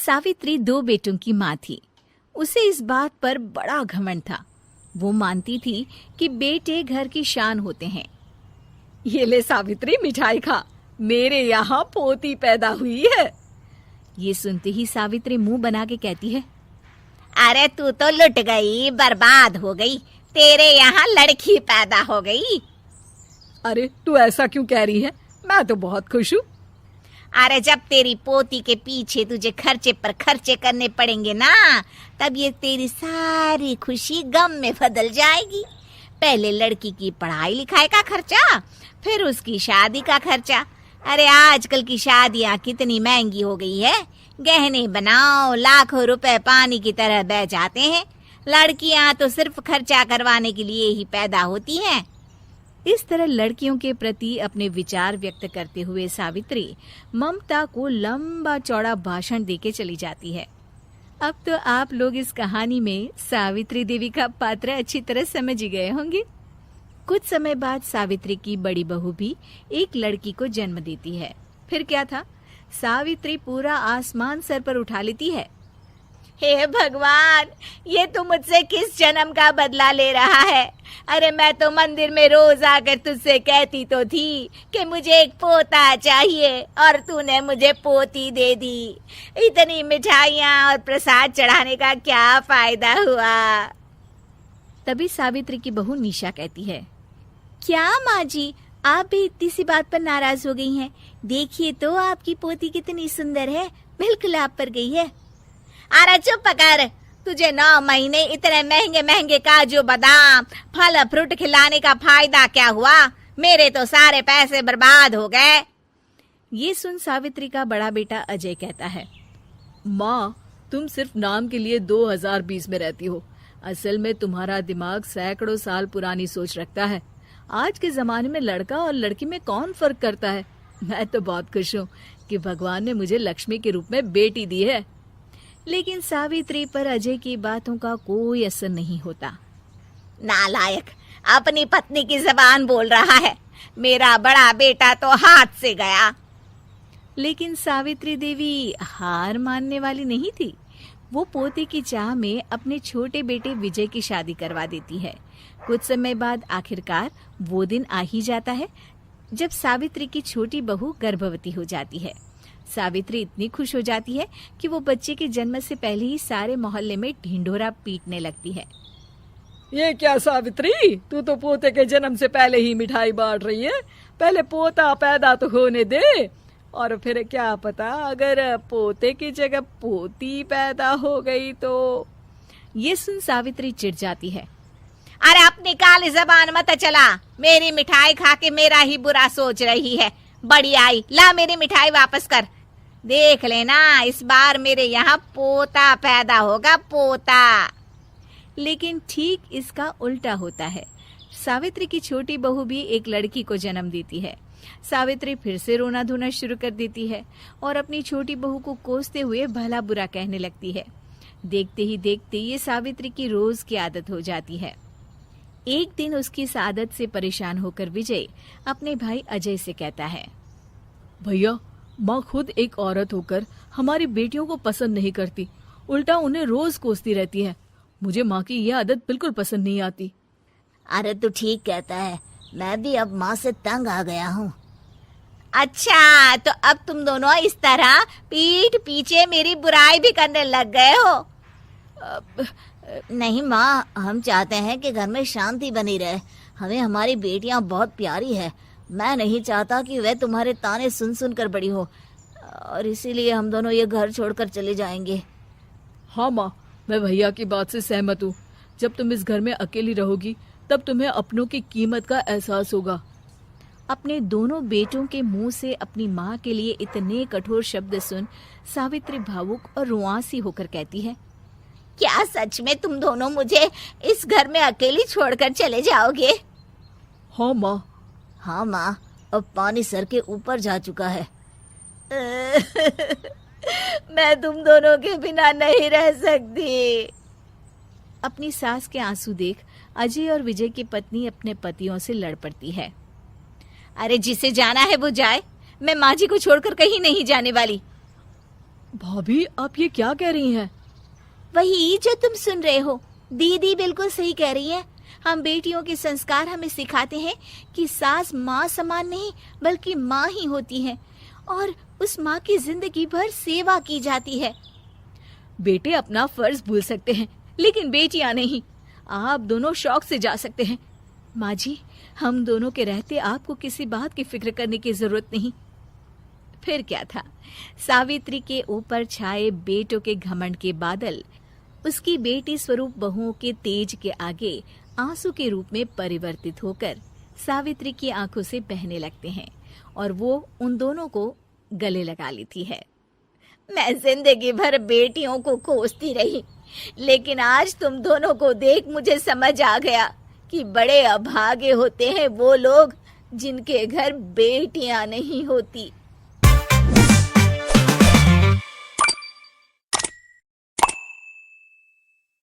सावित्री 2 बेटों की माँ थी। उसे इस बात पर बड़ा घमंड था। वो मानती थी कि बेटे घर की शान होते हैं। ये ले सावित्री, मिठाई खा, मेरे यहाँ पोती पैदा हुई है। ये सुनते ही सावित्री मुंह बना के कहती है, अरे तू तो लुट गई, बर्बाद हो गई, तेरे यहाँ लड़की पैदा हो गई। अरे तू ऐसा क्यों कह रही है? मैं तो बहुत खुश हूँ। अरे जब तेरी पोती के पीछे तुझे खर्चे पर खर्चे करने पड़ेंगे ना, तब ये तेरी सारी खुशी गम में बदल जाएगी। पहले लड़की की पढ़ाई लिखाई का खर्चा, फिर उसकी शादी का खर्चा। अरे आजकल की शादियाँ कितनी महंगी हो गई है। गहने बनाओ, लाखों रुपए पानी की तरह बह जाते हैं। लड़कियाँ तो सिर्फ खर्चा करवाने के लिए ही पैदा होती हैं। इस तरह लड़कियों के प्रति अपने विचार व्यक्त करते हुए सावित्री ममता को लंबा चौड़ा भाषण देके चली जाती है। अब तो आप लोग इस कहानी में सावित्री देवी का पात्र अच्छी तरह समझ ही गए होंगे। कुछ समय बाद सावित्री की बड़ी बहू भी एक लड़की को जन्म देती है। फिर क्या था, सावित्री पूरा आसमान सर पर उठा लेती है। हे भगवान, ये तू मुझसे किस जन्म का बदला ले रहा है? अरे मैं तो मंदिर में रोज आकर तुझसे कहती तो थी कि मुझे एक पोता चाहिए, और तूने मुझे पोती दे दी। इतनी मिठाइयाँ और प्रसाद चढ़ाने का क्या फायदा हुआ? तभी सावित्री की बहू निशा कहती है, क्या माँ जी, आप भी इतनी सी बात पर नाराज हो गई हैं? देखिए तो आपकी पोती कितनी सुंदर है, बिल्कुल आप पर गई है। अरे चुप कर, तुझे 9 महीने इतने महंगे महंगे काजू बादाम फल फ्रूट खिलाने का फायदा क्या हुआ? मेरे तो सारे पैसे बर्बाद हो गए। ये सुन सावित्री का बड़ा बेटा अजय कहता है, माँ, तुम सिर्फ नाम के लिए 2020 में रहती हो। असल में तुम्हारा दिमाग सैकड़ों साल पुरानी सोच रखता है। आज के जमाने में लड़का और लड़की में कौन फर्क करता है? मैं तो बहुत खुश हूँ कि भगवान ने मुझे लक्ष्मी के रूप में बेटी दी है। लेकिन सावित्री पर अजय की बातों का कोई असर नहीं होता। नालायक, अपनी पत्नी की जबान बोल रहा है। मेरा बड़ा बेटा तो हाथ से गया। लेकिन सावित्री देवी हार मानने वाली नहीं थी। वो पोते की चाह में अपने छोटे बेटे विजय की शादी करवा देती है। कुछ समय बाद आखिरकार वो दिन आ ही जाता है जब सावित्री की छोटी बहू गर्भवती हो जाती है। सावित्री इतनी खुश हो जाती है कि वो बच्चे के जन्म से पहले ही सारे मोहल्ले में ढिंढोरा पीटने लगती है। ये क्या सावित्री, तू तो पोते के जन्म से पहले ही मिठाई बांट रही है। पहले पोता पैदा तो होने दे, और फिर क्या पता अगर पोते की जगह पोती पैदा हो गई तो। ये सुन सावित्री चिढ़ जाती है। अरे अपनी काली जबान मत चला। मेरी मिठाई खा के मेरा ही बुरा सोच रही है। बड़ी आई, ला मेरी मिठाई वापस कर। देख लेना, इस बार मेरे यहाँ पोता पैदा होगा, पोता। लेकिन ठीक इसका उल्टा होता है। सावित्री की छोटी बहू भी एक लड़की को जन्म देती है। सावित्री फिर से रोना धोना शुरू कर देती है और अपनी छोटी बहू को कोसते हुए भला बुरा कहने लगती है। देखते ही देखते ये सावित्री की रोज की आदत हो जाती है। एक दिन उसकी इस आदत से परेशान होकर विजय अपने भाई अजय से कहता है, भैया, माँ खुद एक औरत होकर हमारी बेटियों को पसंद नहीं करती, उल्टा उन्हें रोज कोसती रहती है। मुझे माँ की यह आदत बिल्कुल पसंद नहीं आती। अरे तू ठीक कहता है, मैं भी अब माँ से तंग आ गया हूँ। अच्छा, तो अब तुम दोनों इस तरह पीठ पीछे मेरी बुराई भी करने लग गए हो? नहीं माँ, हम चाहते हैं कि घर में शांति बनी रहे। हमें हमारी बेटियाँ बहुत प्यारी है। मैं नहीं चाहता कि वह तुम्हारे ताने सुन सुन कर बड़ी हो, और इसीलिए हम दोनों ये घर छोड़कर चले जाएंगे। हाँ माँ, मैं भैया की बात से सहमत हूँ। जब तुम इस घर में अकेली रहोगी तब तुम्हें अपनों की कीमत का एहसास होगा। अपने दोनों बेटों के मुंह से अपनी माँ के लिए इतने कठोर शब्द सुन सावित्री भावुक और रुआंसी होकर कहती है, क्या सच में तुम दोनों मुझे इस घर में अकेली छोड़कर चले जाओगे? हाँ माँ। हाँ माँ, अब पानी सर के ऊपर जा चुका है। मैं तुम दोनों के बिना नहीं रह सकती। अपनी सास के आंसू देख अजय और विजय की पत्नी अपने पतियों से लड़ पड़ती है। अरे जिसे जाना है वो जाए, मैं माँ जी को छोड़कर कहीं नहीं जाने वाली। भाभी, आप ये क्या कह रही हैं? वही जो तुम सुन रहे हो, दीदी बिल्कुल सही कह रही है। हम बेटियों के संस्कार हमें सिखाते हैं कि सास माँ समान नहीं बल्कि माँ ही होती है और उस माँ की जिंदगी भर सेवा की जाती है। बेटे अपना फर्ज भूल सकते हैं, लेकिन बेटियां नहीं। आप दोनों शौक से जा सकते हैं। माँ जी, हम दोनों के रहते आपको किसी बात की फिक्र करने की जरूरत नहीं। फिर क्या था, सावित्री के ऊपर छाए बेटों के घमंड के बादल उसकी बेटी स्वरूप बहुओं के तेज के आगे आंसू के रूप में परिवर्तित होकर सावित्री की आंखों से बहने लगते हैं और वो उन दोनों को गले लगा लेती है। मैं जिंदगी भर बेटियों को कोसती रही, लेकिन आज तुम दोनों को देख मुझे समझ आ गया कि बड़े अभागे होते हैं वो लोग जिनके घर बेटियां नहीं होती।